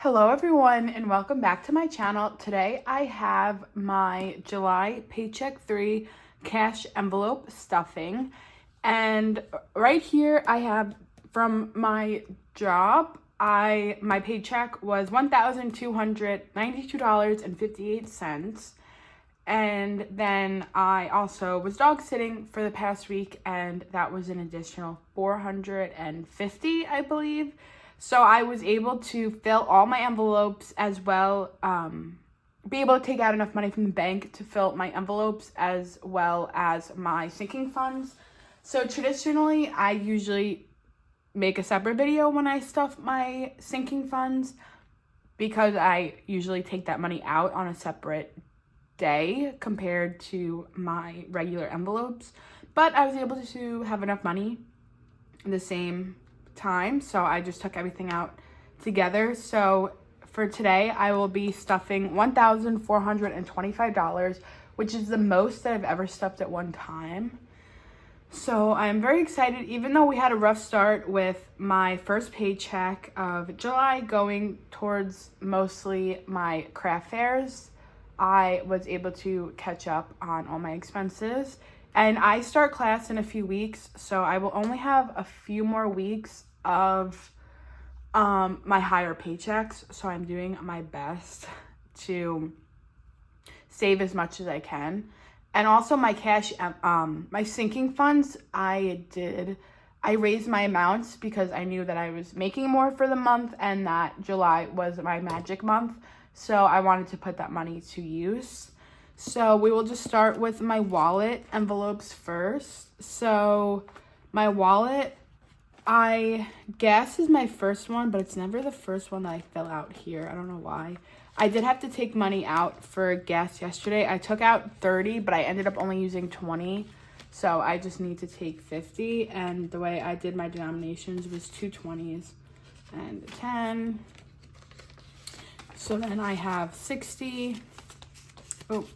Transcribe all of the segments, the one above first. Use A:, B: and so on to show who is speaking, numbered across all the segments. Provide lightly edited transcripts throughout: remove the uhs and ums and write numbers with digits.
A: Hello everyone and welcome back to my channel. Today I have my July Paycheck 3 cash envelope stuffing, and right here I have from my job, my paycheck was $1,292.58, and then I also was dog sitting for the past week, and that was an additional $450, I believe. So I was able to fill all my envelopes as well, be able to take out enough money from the bank to fill my envelopes as well as my sinking funds. So traditionally, I usually make a separate video when I stuff my sinking funds because I usually take that money out on a separate day compared to my regular envelopes. But I was able to have enough money in the same time, so I just took everything out together. So for today I will be stuffing $1,425, which is the most that I've ever stuffed at one time. So I'm very excited. Even though we had a rough start with my first paycheck of July going towards mostly my craft fairs, I was able to catch up on all my expenses. And I start class in a few weeks, so I will only have a few more weeks of my higher paychecks. So I'm doing my best to save as much as I can. And also my cash, my sinking funds, I raised my amounts because I knew that I was making more for the month and that July was my magic month. So I wanted to put that money to use. So we will just start with my wallet envelopes first. So my wallet, I guess is my first one, but it's never the first one that I fill out here. I don't know why. I did have to take money out for gas yesterday. I took out 30, but I ended up only using 20. So I just need to take 50. And the way I did my denominations was 2 20s and a 10. So then I have 60. Oh,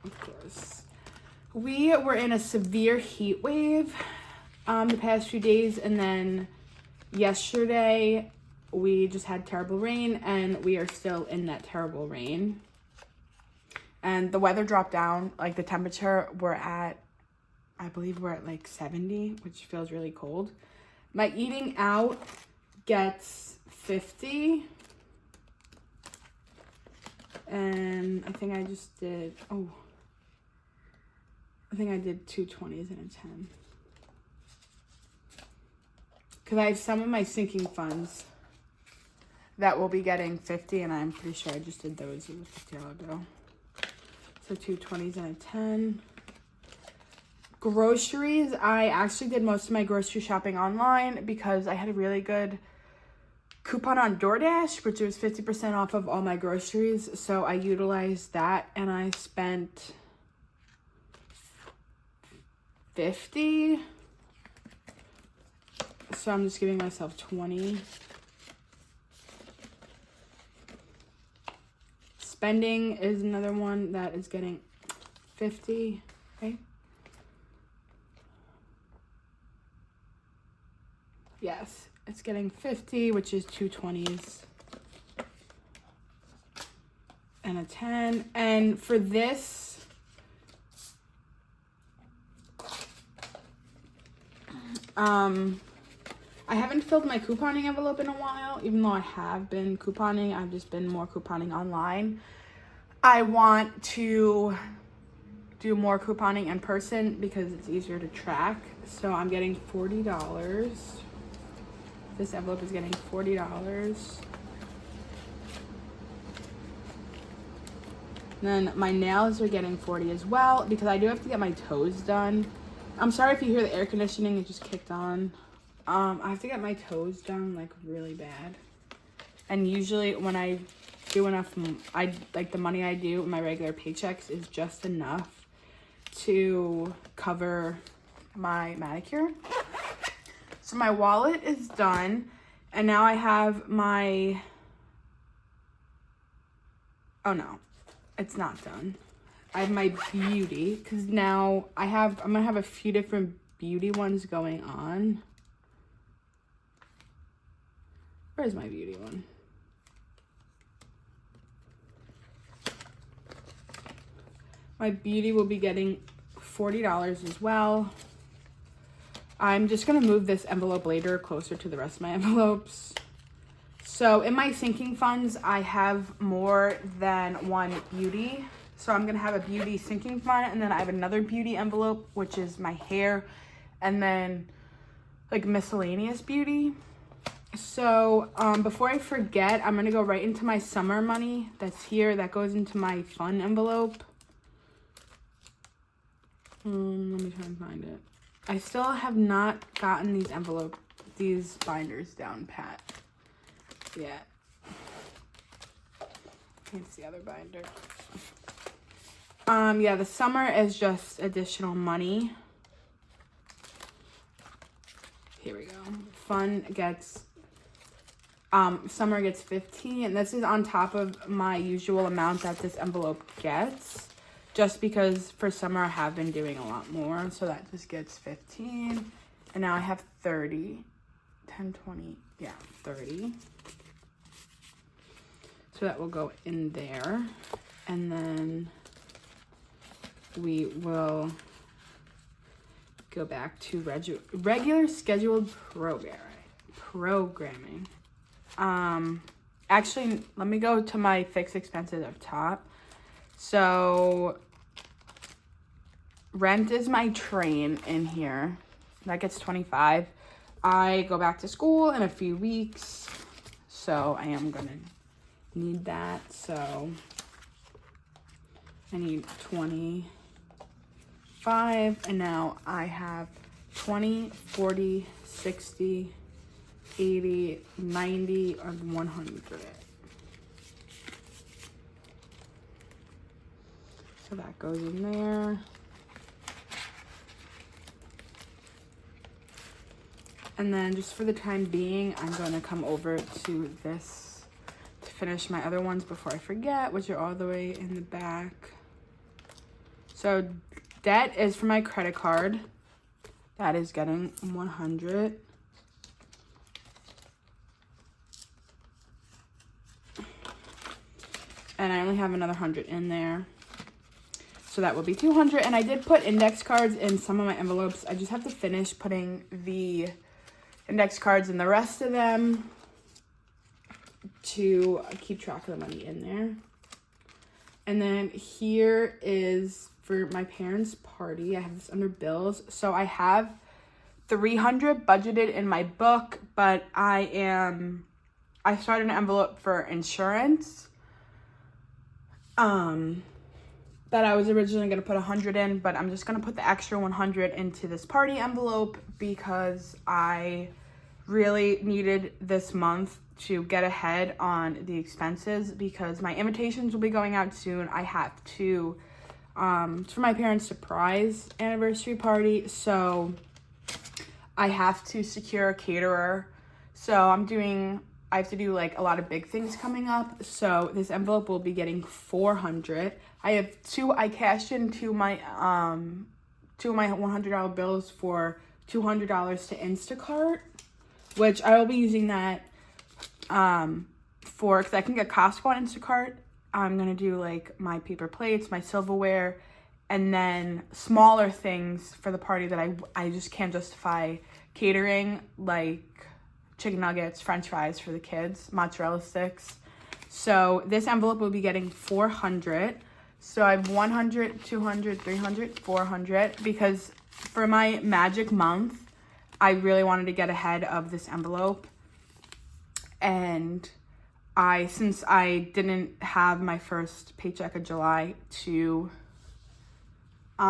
A: of course. We were in a severe heat wave the past few days, and then yesterday we just had terrible rain, and we are still in that terrible rain. And the weather dropped down, like the temperature I believe we're at like 70, which feels really cold. My eating out gets 50. And I think I just did, I think I did 2 20s and a 10. Because I have some of my sinking funds that will be getting 50, and I'm pretty sure I just did those. It was 50 hours ago. So 2 20s and a 10. Groceries, I actually did most of my grocery shopping online because I had a really good coupon on DoorDash, which was 50% off of all my groceries. So I utilized that, and I spent 50. So I'm just giving myself 20. Spending is another one that is getting 50. Okay. Yes, it's getting 50, which is 2 20s and a 10. And for this, I haven't filled my couponing envelope in a while, even though I have been couponing. I've just been more couponing online. I want to do more couponing in person because it's easier to track. So I'm getting $40. This envelope is getting $40. And then my nails are getting 40 as well because I do have to get my toes done. I'm sorry if you hear the air conditioning, it just kicked on. I have to get my toes done like really bad. And usually when I do enough, the money I do in my regular paychecks is just enough to cover my manicure. So my wallet is done, and now I have my, oh no, it's not done. I have my beauty, because now I'm gonna have a few different beauty ones going on. Where's my beauty one? My beauty will be getting $40 as well. I'm just gonna move this envelope later closer to the rest of my envelopes. So in my sinking funds, I have more than one beauty. So I'm gonna have a beauty sinking fund, and then I have another beauty envelope, which is my hair, and then like miscellaneous beauty. So before I forget, I'm gonna go right into my summer money that's here. That goes into my fun envelope. Let me try and find it. I still have not gotten these binders down pat yet. Here's the other binder. Yeah, the summer is just additional money. Here we go. Fun gets, summer gets 15, and this is on top of my usual amount that this envelope gets. Just because for summer I have been doing a lot more, so that just gets 15. And now I have 30. 10, 20, yeah, 30. So that will go in there. And then we will go back to regular scheduled programming. Actually, let me go to my fixed expenses up top. So rent is my train in here. That gets 25. I go back to school in a few weeks, so I am gonna need that. So I need 25, and now I have 20, 40, 60, 80, 90, or 100. So that goes in there. And then just for the time being, I'm going to come over to this to finish my other ones before I forget, which are all the way in the back. So debt is for my credit card. That is getting 100. And I only have another 100 in there. So that will be 200. And I did put index cards in some of my envelopes. I just have to finish putting the index cards in the rest of them to keep track of the money in there. And then here is for my parents' party. I have this under bills. So I have 300 budgeted in my book, but I started an envelope for insurance. That I was originally going to put 100 in, but I'm just going to put the extra 100 into this party envelope because I really needed this month to get ahead on the expenses because my invitations will be going out soon. I have to, it's for my parents' surprise anniversary party, so I have to secure a caterer. So I have to do like a lot of big things coming up. So this envelope will be getting 400. I cashed in two of my $100 bills for $200 to Instacart, which I will be using that because I can get Costco on Instacart. I'm gonna do like my paper plates, my silverware, and then smaller things for the party that I just can't justify catering, like chicken nuggets, french fries for the kids, mozzarella sticks. So this envelope will be getting 400. So I have 100, 200, 300, 400 because for my magic month, I really wanted to get ahead of this envelope. And since I didn't have my first paycheck of July to be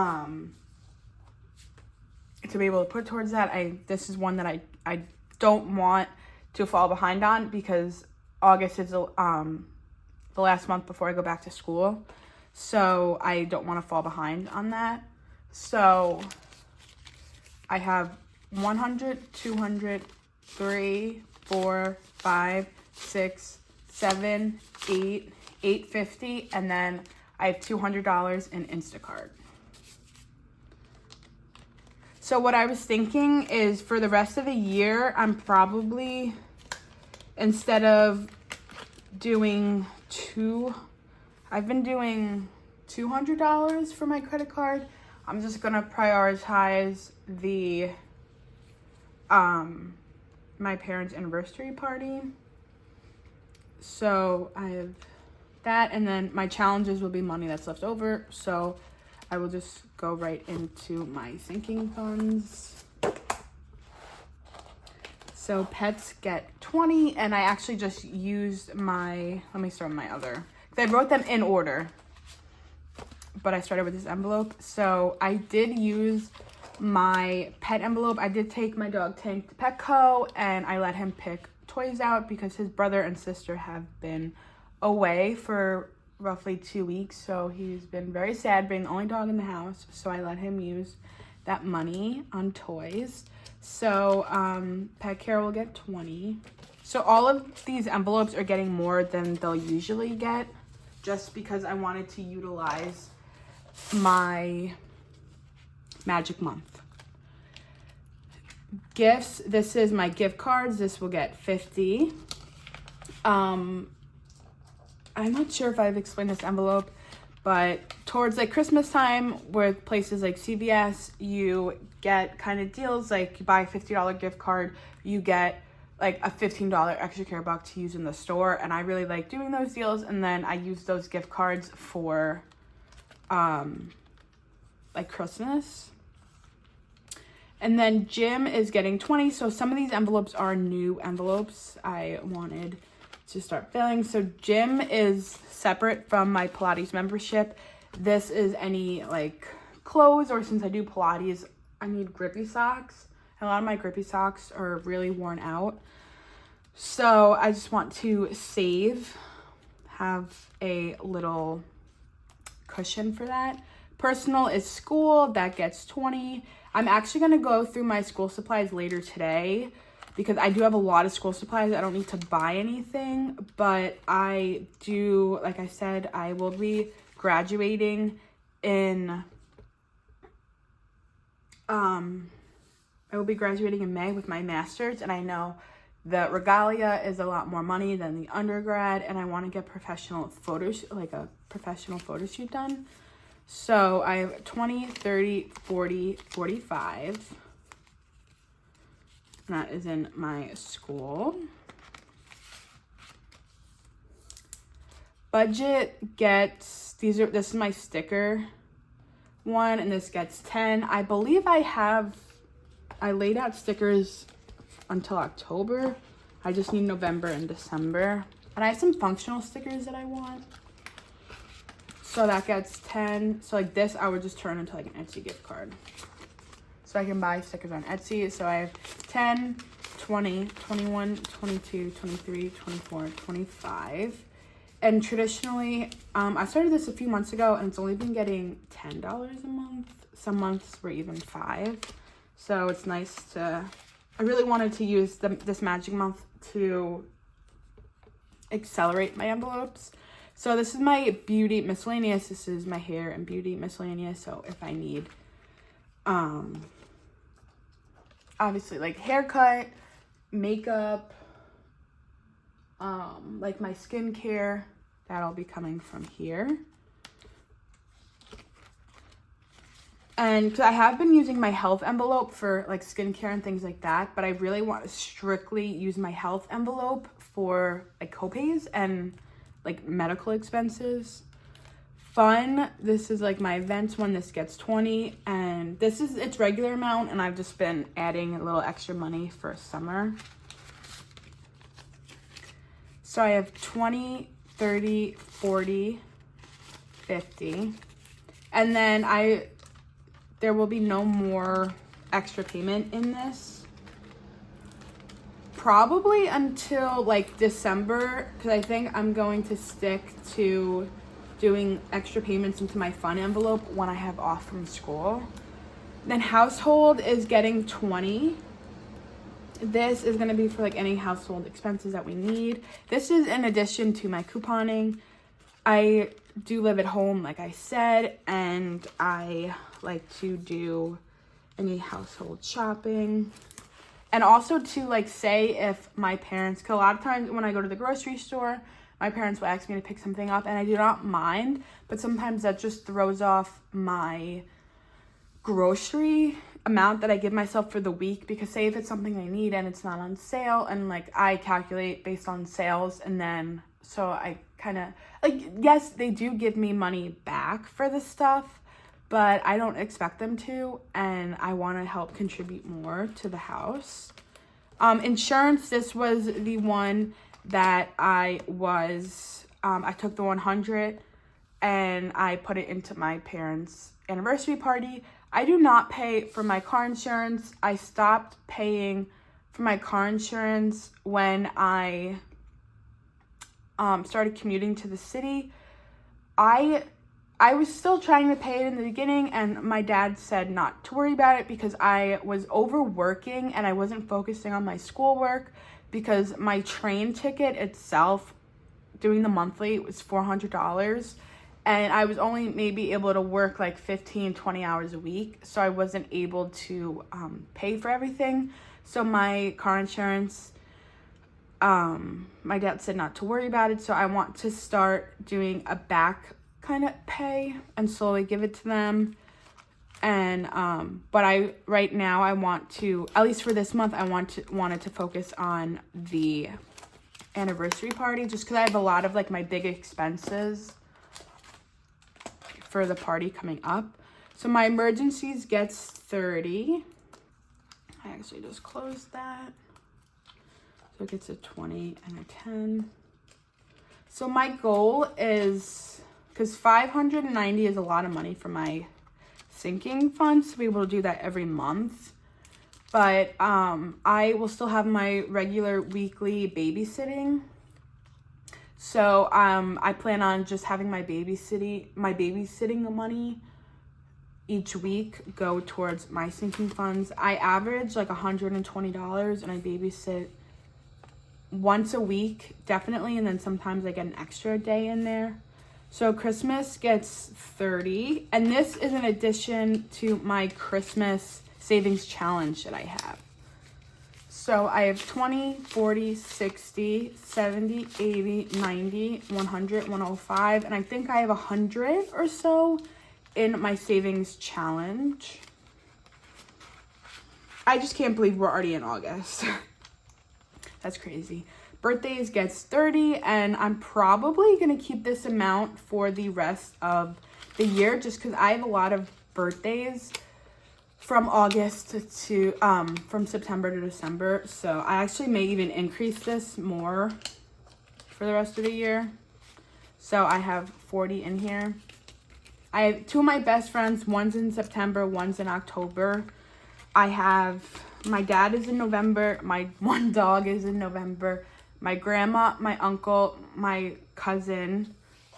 A: able to put towards that, this is one that I don't want to fall behind on because August is the last month before I go back to school. So I don't want to fall behind on that. So I have 100, 200, 3, 4, 5, 6, 7, 8, 850, and then I have $200 in Instacart. So what I was thinking is for the rest of the year, I'm probably, instead of doing I've been doing $200 for my credit card. I'm just gonna prioritize the my parents' anniversary party. So I have that, and then my challenges will be money that's left over. So I will just go right into my sinking funds. So pets get 20, and I actually just used my, let me start with my other, because I wrote them in order, but I started with this envelope. So I did use my pet envelope. I did take my dog Tank to Petco, and I let him pick toys out because his brother and sister have been away for roughly 2 weeks. So he's been very sad being the only dog in the house. So I let him use that money on toys. So pet care will get 20. So all of these envelopes are getting more than they'll usually get, just because I wanted to utilize my magic month. Gifts, this is my gift cards. This will get 50. I'm not sure if I've explained this envelope, but towards like Christmas time with places like CVS, you get kind of deals, like you buy a $50 gift card, you get like a $15 extra care buck to use in the store. And I really like doing those deals. And then I use those gift cards for like Christmas. And then gym is getting 20. So some of these envelopes are new envelopes I wanted to start filling. So gym is separate from my Pilates membership. This is any like clothes, or since I do Pilates, I need grippy socks. A lot of my grippy socks are really worn out. So I just want to save, have a little cushion for that. Personal is school, that gets 20. I'm actually going to go through my school supplies later today because I do have a lot of school supplies. I don't need to buy anything, but I do, like I said, I will be graduating in May with my master's, and I know the regalia is a lot more money than the undergrad, and I want to get professional photos, like a professional photo shoot done. So I have 20, 30, 40, 45. That is in my school. Budget gets, this is my sticker one, and this gets 10. I believe I laid out stickers until October. I just need November and December. And I have some functional stickers that I want. So that gets 10. So like this, I would just turn into like an Etsy gift card. So I can buy stickers on Etsy. So I have 10, 20, 21, 22, 23, 24, 25. And traditionally, I started this a few months ago, and it's only been getting $10 a month. Some months were even $5. So it's nice to, I really wanted to use this magic month to accelerate my envelopes. So this is my beauty miscellaneous. This is my hair and beauty miscellaneous. So if I need, obviously like haircut, makeup, like my skincare, that'll be coming from here. And because I have been using my health envelope for like skincare and things like that, but I really want to strictly use my health envelope for like copays and like medical expenses. Fun, this is like my events one. This gets 20, and this is its regular amount, and I've just been adding a little extra money for summer. So I have 20, 30, 40, 50. And then there will be no more extra payment in this. Probably until like December, because I think I'm going to stick to doing extra payments into my fun envelope when I have off from school. Then household is getting 20. This is going to be for like any household expenses that we need. This is in addition to my couponing. I do live at home, like I said, and I like to do any household shopping. And also to like say if my parents, because a lot of times when I go to the grocery store, my parents will ask me to pick something up, and I do not mind, but sometimes that just throws off my grocery amount that I give myself for the week, because say if it's something I need and it's not on sale, and like I calculate based on sales, and then so I kind of like, yes, they do give me money back for this stuff, but I don't expect them to, and I want to help contribute more to the house. Insurance, this was the one that I took the 100 and I put it into my parents' anniversary party. I do not pay for my car insurance. I stopped paying for my car insurance when I started commuting to the city. I was still trying to pay it in the beginning, and my dad said not to worry about it because I was overworking and I wasn't focusing on my schoolwork, because my train ticket itself, doing the monthly, was $400. And I was only maybe able to work like 15, 20 hours a week. So I wasn't able to pay for everything. So my car insurance, my dad said not to worry about it. So I want to start doing a back kind of pay and slowly give it to them. And but right now I want to, at least for this month, I wanted to focus on the anniversary party, just because I have a lot of like my big expenses for the party coming up. So my emergencies gets 30. I actually just closed that. So it gets a 20 and a 10. So my goal is, because 590 is a lot of money for my sinking funds to be able to do that every month. But I will still have my regular weekly babysitting. So I plan on just having my babysitting money each week go towards my sinking funds. I average like $120, and I babysit once a week, definitely, and then sometimes I get an extra day in there. So Christmas gets 30, and this is in addition to my Christmas savings challenge that I have. So I have 20, 40, 60, 70, 80, 90, 100, 105, and I think I have 100 or so in my savings challenge. I just can't believe we're already in August. That's crazy. Birthdays gets 30, and I'm probably going to keep this amount for the rest of the year, just because I have a lot of birthdays from August to from September to December. So I actually may even increase this more for the rest of the year. So I have 40 in here. I have two of my best friends. One's in September, one's in October. I have, my dad is in November. My one dog is in November. My grandma, my uncle, my cousin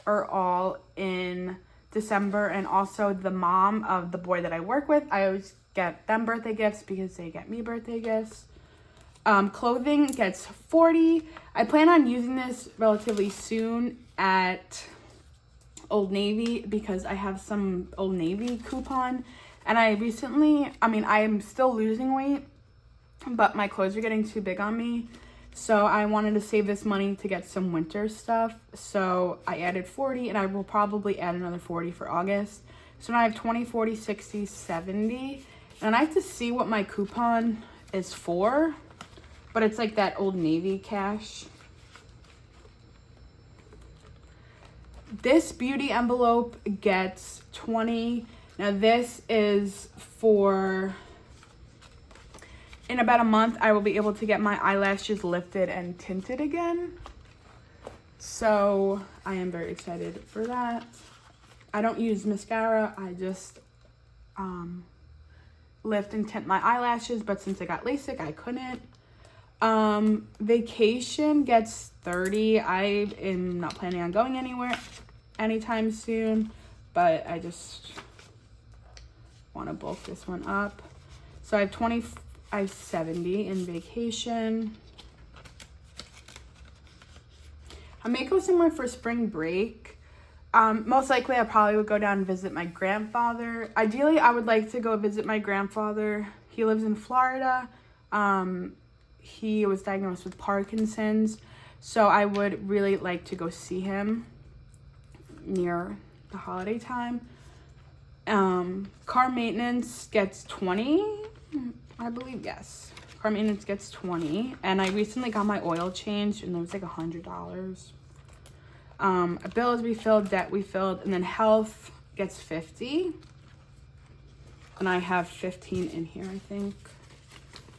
A: are all in December, and also the mom of the boy that I work with. I always get them birthday gifts because they get me birthday gifts. Clothing gets 40. I plan on using this relatively soon at Old Navy because I have some Old Navy coupon. And I'm still losing weight, but my clothes are getting too big on me. So I wanted to save this money to get some winter stuff. So I added 40, and I will probably add another 40 for August. So now I have 20, 40, 60, 70. And I have to see what my coupon is for, but it's like that Old Navy cash. This beauty envelope gets 20. Now this is for, in about a month, I will be able to get my eyelashes lifted and tinted again. So I am very excited for that. I don't use mascara. I just lift and tint my eyelashes, but since I got LASIK, I couldn't. Vacation gets 30. I am not planning on going anywhere anytime soon, but I just want to bulk this one up. So I have 20, I have 70 in vacation. I may go somewhere for spring break. Most likely I probably would go down and visit my grandfather. Ideally, I would like to go visit my grandfather. He lives in Florida. He was diagnosed with Parkinson's. So I would really like to go see him near the holiday time. Car maintenance gets 20, I believe, yes. Car maintenance gets 20, and I recently got my oil changed, and it was like $100. A bill is refilled, debt refilled, and then health gets 50. And I have 15 in here, I think.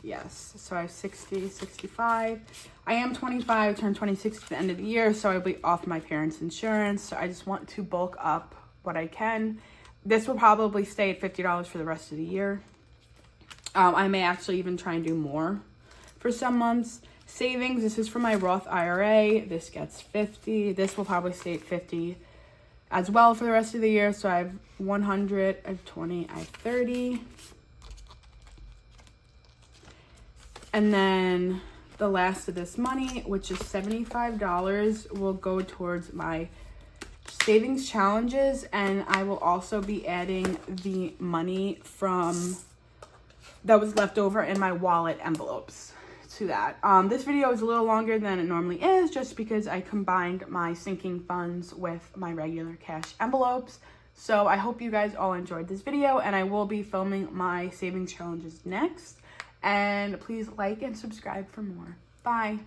A: Yes, so I have 60, 65. I am 25, turn 26 at the end of the year, so I'll be off my parents' insurance. So I just want to bulk up what I can. This will probably stay at $50 for the rest of the year. I may actually even try and do more for some months. Savings, this is for my Roth IRA. This gets 50. This will probably stay at 50 as well for the rest of the year. So I have 100, I have 20, I have 30. And then the last of this money, which is $75, will go towards my savings challenges, and I will also be adding the money from that was left over in my wallet envelopes to that. This video is a little longer than it normally is, just because I combined my sinking funds with my regular cash envelopes. So I hope you guys all enjoyed this video, and I will be filming my savings challenges next. And please like and subscribe for more. Bye.